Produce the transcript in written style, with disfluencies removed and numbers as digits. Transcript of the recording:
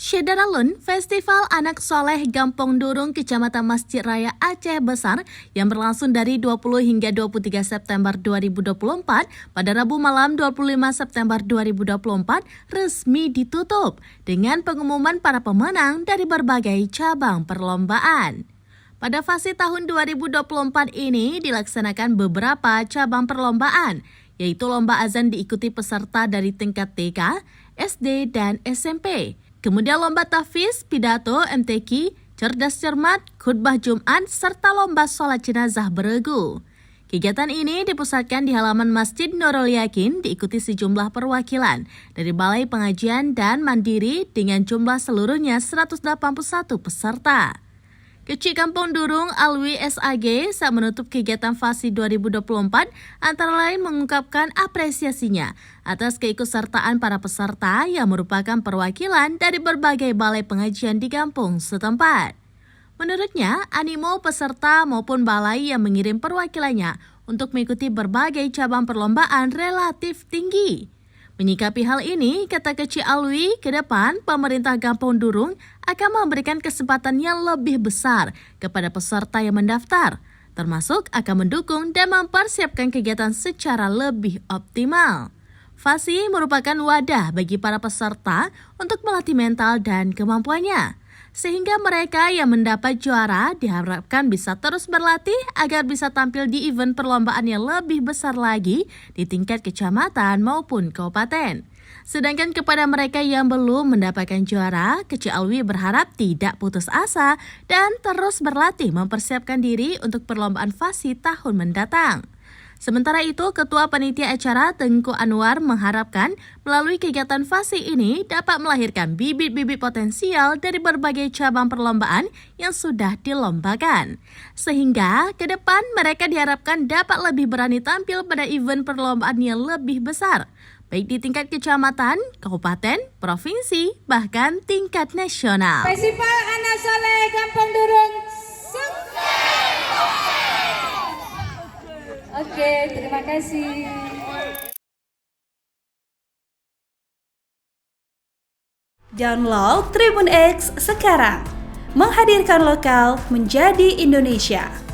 Syedaralun, Festival Anak Soleh Gampong Durung Kecamatan Masjid Raya Aceh Besar yang berlangsung dari 20 hingga 23 September 2024 pada Rabu malam 25 September 2024 resmi ditutup dengan pengumuman para pemenang dari berbagai cabang perlombaan. Pada fase tahun 2024 ini dilaksanakan beberapa cabang perlombaan, yaitu lomba azan diikuti peserta dari tingkat TK, SD, dan SMP. Kemudian lomba tahfiz, pidato, MTQ, cerdas cermat, khutbah Jumat, serta lomba sholat jenazah beregu. Kegiatan ini dipusatkan di halaman Masjid Nurul Yakin, diikuti sejumlah perwakilan dari Balai Pengajian dan Mandiri dengan jumlah seluruhnya 181 peserta. Kecik Kampung Durung Alwi SAG saat menutup kegiatan fase 2024 antara lain mengungkapkan apresiasinya atas keikutsertaan para peserta yang merupakan perwakilan dari berbagai balai pengajian di kampung setempat. Menurutnya, animo peserta maupun balai yang mengirim perwakilannya untuk mengikuti berbagai cabang perlombaan relatif tinggi. Menyikapi hal ini, kata Kecik Alwi, ke depan pemerintah Kampung Durung akan memberikan kesempatan yang lebih besar kepada peserta yang mendaftar, termasuk akan mendukung dan mempersiapkan kegiatan secara lebih optimal. Fasi merupakan wadah bagi para peserta untuk melatih mental dan kemampuannya, sehingga mereka yang mendapat juara diharapkan bisa terus berlatih agar bisa tampil di event perlombaan yang lebih besar lagi di tingkat kecamatan maupun kabupaten. Sedangkan kepada mereka yang belum mendapatkan juara, Kecik Alwi berharap tidak putus asa dan terus berlatih mempersiapkan diri untuk perlombaan fasi tahun mendatang. Sementara itu, Ketua Panitia Acara Tengku Anwar mengharapkan melalui kegiatan fase ini dapat melahirkan bibit-bibit potensial dari berbagai cabang perlombaan yang sudah dilombakan. Sehingga ke depan mereka diharapkan dapat lebih berani tampil pada event perlombaan yang lebih besar, baik di tingkat kecamatan, kabupaten, provinsi, bahkan tingkat nasional. Festival Anak Soleh Gampong Durung. Oke, terima kasih. Download Tribun X sekarang, menghadirkan lokal menjadi Indonesia.